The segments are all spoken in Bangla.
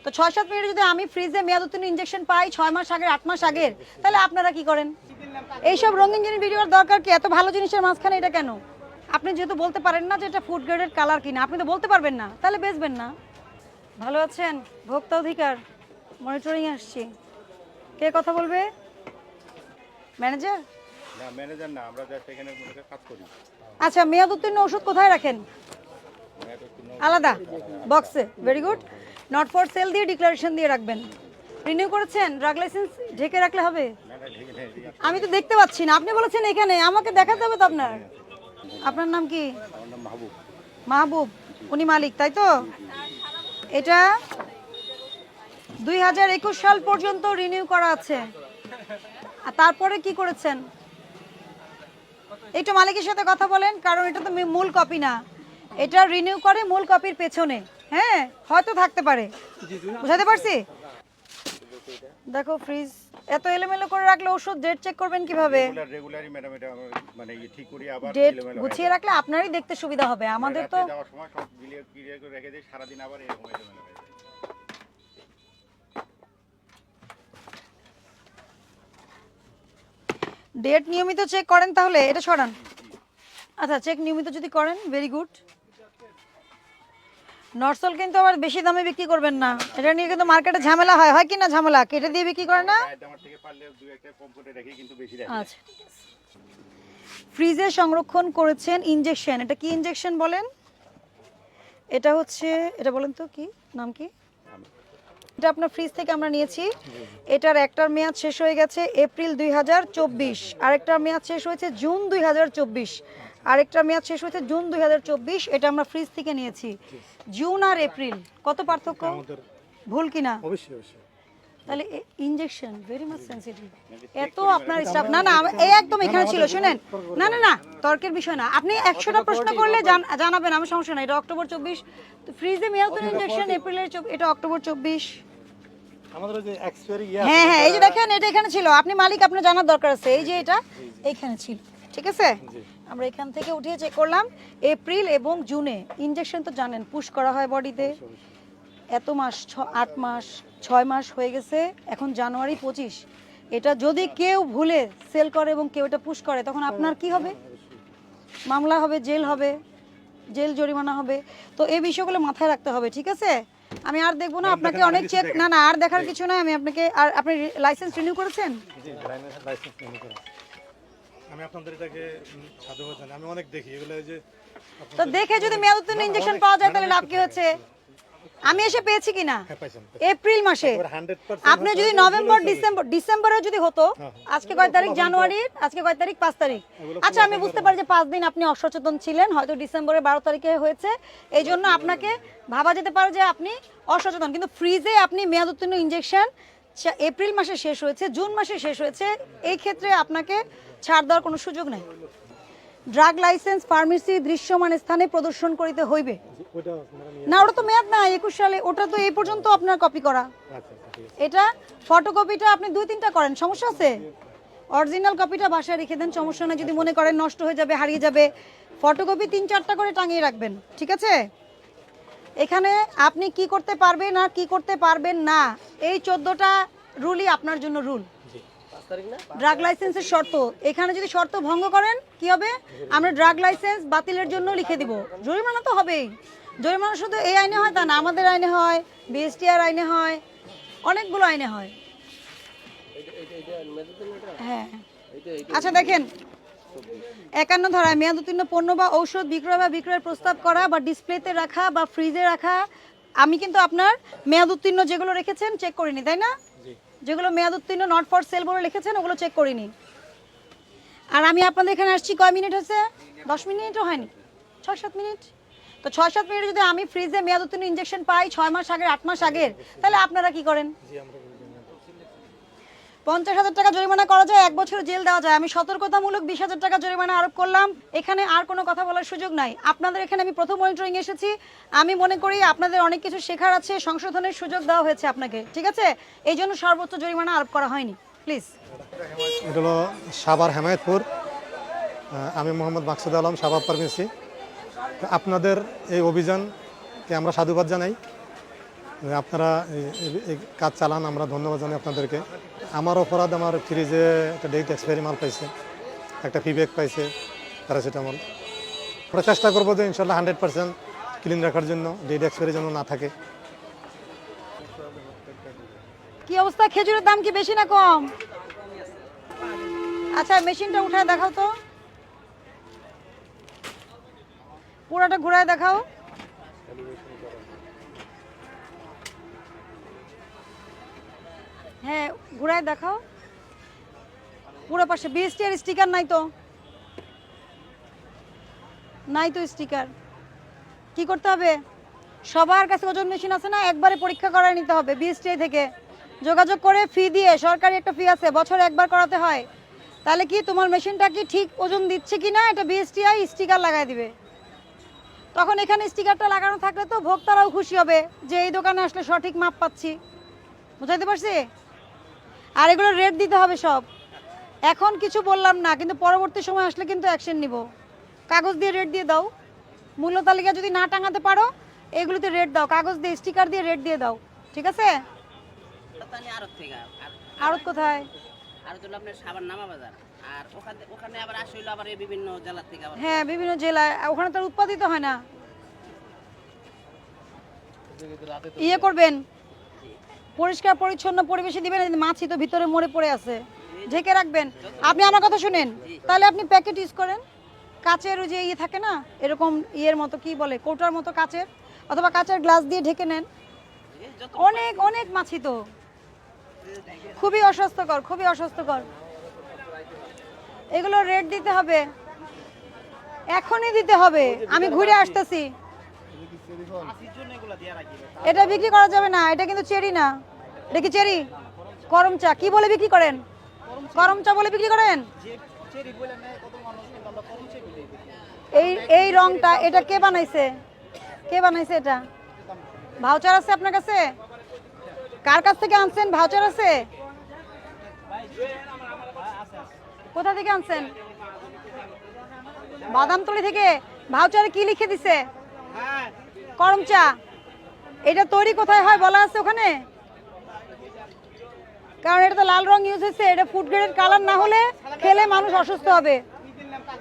তো 6-7 মিনিটে যদি আমি ফ্রিজে মেয়াদ উত্তীর্ণ ইনজেকশন পাই 6 মাস আগের 8 মাস আগের, তাহলে আপনারা কি করেন? এইসব রঙিন জিনিস ভিডিওর দরকার কি? এত ভালো জিনিসের মাঝখানে এটা কেন? আপনি যেহেতু বলতে পারেন না যে এটা ফুড গ্রেডের কালার কিনা, আপনি তো বলতে পারবেন না, তাহলে বেচবেন না। ভালো আছেন? ভোক্তা অধিকার মনিটরিং আসছি। কে কথা বলবে? ম্যানেজার? না, ম্যানেজার না, আমরা জাস্ট এখানে কাজ করি। আচ্ছা, মেয়াদ উত্তীর্ণ ওষুধ কোথায় রাখেন? আলাদা বক্সে। Very good. Not for sale দিয়ে ডিক্লারেশন দিয়ে রাখবেন। রিনিউ করেছেন? ড্রাগ লাইসেন্স ঢেকে রাখলে হবে? আমি তো দেখতে পাচ্ছি না। আপনি বলেছেন এখানে, আমাকে দেখাতে হবে তো আপনার। আপনার নাম কি? আমার নাম মাহবুব। মাহবুব। উনি মালিক, তাই তো? এটা 2021 সাল পর্যন্ত রিনিউ করা আছে। আর তারপরে কি করেছেন? একটু মালিকের সাথে কথা বলেন, কারণ এটা তো মূল কপি না। এটা রিনিউ করে মূল কপির পেছনে। হ্যাঁ, হয়তো থাকতে পারে। বুঝাতে পারছি? দেখো ফ্রিজ এত এলোমেলো করে রাখলে ওষুধ ডেট চেক করবেন কিভাবে? রেগুলারই ম্যাডাম এটা মানে ঠিক করি, আবার ডেট এলোমেলো গুছিয়ে রাখলে আপনারই দেখতে সুবিধা হবে। আমাদের তো যাওয়ার সময় সব ক্লিয়ার করে রেখে দেই, সারা দিন আবার এরকম এলোমেলো হয়ে যায়। ডেট নিয়মিত চেক করেন, তাহলে এটা সরান। আচ্ছা, চেক নিয়মিত যদি করেন, ভেরি গুড। নরসল কিন্তু আবার বেশি দামে বিক্রি করবেন না। এটা নিয়ে কিন্তু মার্কেটে ঝামেলা হয়, হয় কি না? ঝামেলা কেটে দিয়ে বিক্রি করে না। আমার থেকে পারলে দুই একটা কম করে রেখে, কিন্তু বেশি রাখি। আচ্ছা, ফ্রিজে সংরক্ষণ করেছেন ইনজেকশন। এটা কি ইনজেকশন বলেন? এটা হচ্ছে, এটা বলেন তো কি নাম কি? এটা আপনার ফ্রিজ থেকে আমরা নিয়েছি। এটার একটার মেয়াদ শেষ হয়ে গেছে এপ্রিল 2024, আরেকটার মেয়াদ শেষ হয়েছে জুন 2024, আরেকটার মেয়াদ শেষ হয়েছে জুন 2024। এটা আমরা ফ্রিজ থেকে নিয়েছি। জুন আর এপ্রিল কত পার্থক্য? ভুল কিনা? অবশ্যই অবশ্যই। তাহলে ইনজেকশন ভেরি মাচ সেনসিটিভ। এত আপনার স্টাফ না না, এই একদম এখানে ছিল। শুনেন, না না না, তর্কের বিষয় না। আপনি 100টা প্রশ্ন করলে জানাবেন, আমার সমস্যা নাই। এটা অক্টোবর 24, তো ফ্রিজে মেয়াদ ইনজেকশন এপ্রিলের, এটা অক্টোবর 24। আমাদের ওই যে এক্সপায়ারি হ্যাঁ হ্যাঁ, এই যে দেখেন, এটা এখানে ছিল। আপনি মালিক, আপনার জানার দরকার আছে। এই যে এটা এইখানে ছিল, ঠিক আছে? আমরা এখান থেকে উঠিয়ে চেক করলাম এপ্রিল এবং জুনে। ইনজেকশন তো জানেন পুশ করা হয় বডিতে। এত মাস, 8 মাস 6 মাস হয়ে গেছে, এখন জানুয়ারি 25। এটা যদি কেউ ভুলে সেল করে এবং কেউ এটা পুশ করে, তখন আপনার কি হবে? মামলা হবে, জেল হবে, জেল জরিমানা হবে। তো এই বিষয়গুলো মাথায় রাখতে হবে, ঠিক আছে? আমি আর দেখবো না আপনাকে অনেক চেক, না না, আর দেখার কিছু নাই। আমি আপনাকে, আর আপনি লাইসেন্স রিনিউ করেছেন? জি, লাইসেন্স নিয়ে করা। আমি আপনাদের এটাকে সাধুবাদ জানাই। আমি অনেক দেখি এগুলো, যে তো দেখে যদি মেয়াদ উত্তীর্ণ ইনজেকশন পাওয়া যায়, তাহলে লাভ কি হচ্ছে? আমি এসে পেয়েছি কিনা এপ্রিল মাসে। আপনি যদি নভেম্বর ডিসেম্বরে যদি হতো, আজকে কয় তারিখ? জানুয়ারির আজকে কয় তারিখ? 5 তারিখ। আচ্ছা, আমি বুঝতে পারি যে 5 দিন আপনি অসচেতন ছিলেন, হয়তো ডিসেম্বরের 12 তারিখে হয়েছে, এই জন্য আপনাকে ভাবা যেতে পারে যে আপনি অসচেতন। কিন্তু ফ্রিজে আপনি মেয়াদ উত্তীর্ণ ইনজেকশন এপ্রিল মাসে শেষ হয়েছে, জুন মাসে শেষ হয়েছে, এই ক্ষেত্রে আপনাকে ছাড় দেওয়ার কোনো সুযোগ নেই। ড্রাগ লাইসেন্স ফার্মেসি দৃশ্যমান স্থানে প্রদর্শন করিতে হইবে। না, ওটা তো মেয়াদ না 21 সালে, ওটা তো এই পর্যন্ত আপনার কপি করা। এটা ফটোকপিটা আপনি 2-3টা করেন, সমস্যা আছে? অরিজিনাল কপিটা বাসায় রেখে দেন, সমস্যা নেই। যদি মনে করেন নষ্ট হয়ে যাবে, হারিয়ে যাবে, ফটোকপি 3-4টা করে টাঙিয়ে রাখবেন, ঠিক আছে? এখানে আপনি কি করতে পারবেন আর কি করতে পারবেন না, এই 14টা রুলই আপনার জন্য রুল। ড্রাগ লাইসেন্সের শর্ত, এখানে যদি শর্ত ভঙ্গ করেন কি হবে? আমরা ড্রাগ লাইসেন্স বাতিলের জন্য লিখে দিব। জরিমানা তো হবেই। জরিমানা শুধু এই আইনে হয় তা না, আমাদের আইনে হয়, বিএসটিআর আইনে হয়, অনেকগুলো আইনে হয়। হ্যাঁ, আচ্ছা দেখেন, 51 ধারায় মেয়াদ উত্তীর্ণ পণ্য বা ঔষধ বিক্রয় বা বিক্রয়ের প্রস্তাব করা বা ডিসপ্লেতে রাখা বা ফ্রিজে রাখা। আমি কিন্তু আপনার মেয়াদ উত্তীর্ণ যেগুলো রেখেছেন চেক করিনি, তাই না? যেগুলো মেয়াদ উত্তীর্ণ নট ফর সেল বলে লিখেছেন, ওগুলো চেক করিনি। আর আমি আপনাদের এখানে আসছি কয় মিনিট হয়েছে? 10 মিনিটও হয়নি, 6-7 মিনিট। তো 6-7 মিনিটে যদি আমি ফ্রিজে মেয়াদ উত্তীর্ণ ইনজেকশন পাই 6 মাস আগের, 8 মাস আগের, তাহলে আপনারা কি করেন? 50,000 টাকা জরিমানা করা যায়, 1 বছর জেল দেওয়া যায়। আমি সতর্কতামূলক 20,000 টাকা জরিমানা আরোপ করলাম। এখানে আর কোনো কথা বলার সুযোগ নাই। আপনাদের এখানে আমি প্রথম মনিটরিং এসেছি। আমি মনে করি আপনাদের অনেক কিছু শেখার আছে, সংশোধনের সুযোগ দেওয়া হয়েছে আপনাকে, ঠিক আছে? এই জন্য সর্বোচ্চ জরিমানা আরোপ করা হয়নি, প্লিজ। এটা হলো সাভার হেমায়েতপুর। আমি মোহাম্মদ মাকসুদ আলম, সাভার ফার্মেসি। আপনাদের এই অভিযানকে আমরা সাধুবাদ জানাই। আপনারা এই কাজ চালান, আমরা ধন্যবাদ জানাই আপনাদেরকে। আমার অপরাধ, আমার ফ্রিজে একটা ডেট এক্সপায়ারি মাল পাইছে, একটা ফিব্যাক পাইছে, প্যারাসিটামল। আমরা চেষ্টা করবো যে ইনশাল্লাহ 100% ক্লিন রাখার জন্য, ডেট এক্সপায়ারি যেন না থাকে। কি অবস্থা, খেজুরের দাম কি বেশি না কম? আচ্ছা মেশিনটা উঠায় দেখাও তো, পুরোটা ঘুরায় দেখাও। হ্যাঁ ঘুরায় দেখাও পুরো পাশে। বিএসটি এর স্টিকার নাই তো, নাই তো স্টিকার। কি করতে হবে, সবার কাছে ওজন মেশিন আছে না, একবারে পরীক্ষা করায় নিতে হবে। বিএসটি থেকে যোগাযোগ করে ফি দিয়ে, সরকারি একটা ফি আছে, বছরে একবার করাতে হয়। তাহলে কি তোমার মেশিনটা কি ঠিক ওজন দিচ্ছে কিনা এটা বিএসটিআই স্টিকার লাগাই দিবে। তখন এখানে স্টিকারটা লাগানো থাকলে তো ভোক্তারাও খুশি হবে যে এই দোকানে আসলে সঠিক মাপ পাচ্ছি। বুঝাইতে পারছি? আর এগুলো রেট দিতে হবে সব। এখন কিছু বললাম না, কিন্তু পরবর্তী সময় আসলে কিন্তু অ্যাকশন নিব। কাগজ দিয়ে রেট দিয়ে দাও, মূল্য তালিকা যদি না টাঙাতে পারো এগুলোতে রেট দাও, কাগজ দিয়ে স্টিকার দিয়ে রেট দিয়ে দাও, ঠিক আছে? আড়ত কোথায়? হ্যাঁ বিভিন্ন জেলায়, ওখানে তো উৎপাদিত হয় না। ইয়ে করবেন, পরিষ্কার পরিচ্ছন্ন পরিবেশে দিবেন। মাছি তো ভিতরে মরে পড়ে আছে, ঢেকে রাখবেন। আপনি আমার কথা শুনেন, তাহলে আপনি প্যাকেট ইউজ করেন, কাচের যে ইয়ে থাকে না এরকম ইয়ের মতো, কি বলে কৌটার মতো কাচের, অথবা কাচের গ্লাস দিয়ে ঢেকে নেন। অনেক অনেক মাছি তো, খুবই অস্বাস্থ্যকর, খুবই অস্বাস্থ্যকর। এগুলো রেট দিতে হবে, এখনই দিতে হবে। আমি ঘুরে আসতেছি। এটা বিক্রি করা যাবে না, এটা কিন্তু চেরি না। এটা কি চেরি? করম চা কি বলে বিক্রি করেন? করম চা বলে বিক্রি করেন? এই এই রংটা এটা কে বানাইছে? কে বানাইছে এটা? ভাউচার আছে আপনার কাছে? কার কাছ থেকে আনছেন? ভাউচার আছে? কোথা থেকে আনছেন? বাদামতলি থেকে। ভাউচারে কি লিখে দিছে? করম চা। এটা তৈরি কোথায় হয় বলা আছে ওখানে? কারণ এটা তো লাল রং ইউজ হয়েছে, এটা ফুড গ্রেডের কালার না হলে খেলে মানুষ অসুস্থ হবে।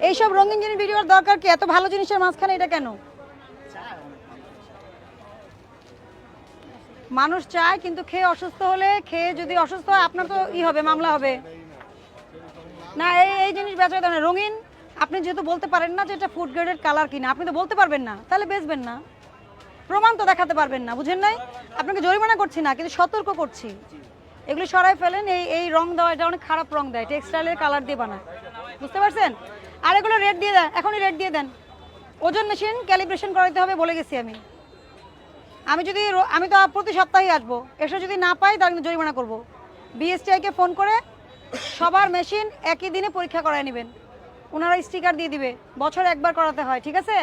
এইসব রঙিন জিনিস ভিডিওর দরকার কি? এত ভালো জিনিসের মাঝখানে এটা কেন? মানুষ চায় কিন্তু খেয়ে অসুস্থ হলে, খেয়ে যদি অসুস্থ হয় আপনার তো ই হবে, মামলা হবে না। এই জিনিস বেচা দেয় না রঙিন। আপনি যেহেতু বলতে পারেন না যে এটা ফুড গ্রেডের কালার কিনা, আপনি তো বলতে পারবেন না, তাহলে বেচবেন না। প্রমাণ তো দেখাতে পারবেন না, বুঝেন নাই? আপনাকে জরিমানা করছি না, কিন্তু সতর্ক করছি। এগুলি সরাই ফেলেন। এই রং দেওয়া, এটা অনেক খারাপ রং দেয়, টেক্সটাইলের কালার দিয়ে বানায়, বুঝতে পারছেন? আর এগুলো রেট দিয়ে দেন, এখনই রেট দিয়ে দেন। ওজন মেশিন ক্যালিব্রেশন করাতে হবে বলে গেছি আমি। আমি তো প্রতি সপ্তাহে আসবো, এসে যদি না পাই তাহলে জরিমানা করবো। বিএসটিআইকে ফোন করে সবার মেশিন একই দিনে পরীক্ষা করায় নেবেন, ওনারা স্টিকার দিয়ে দিবে, বছরে একবার করাতে হয়, ঠিক আছে?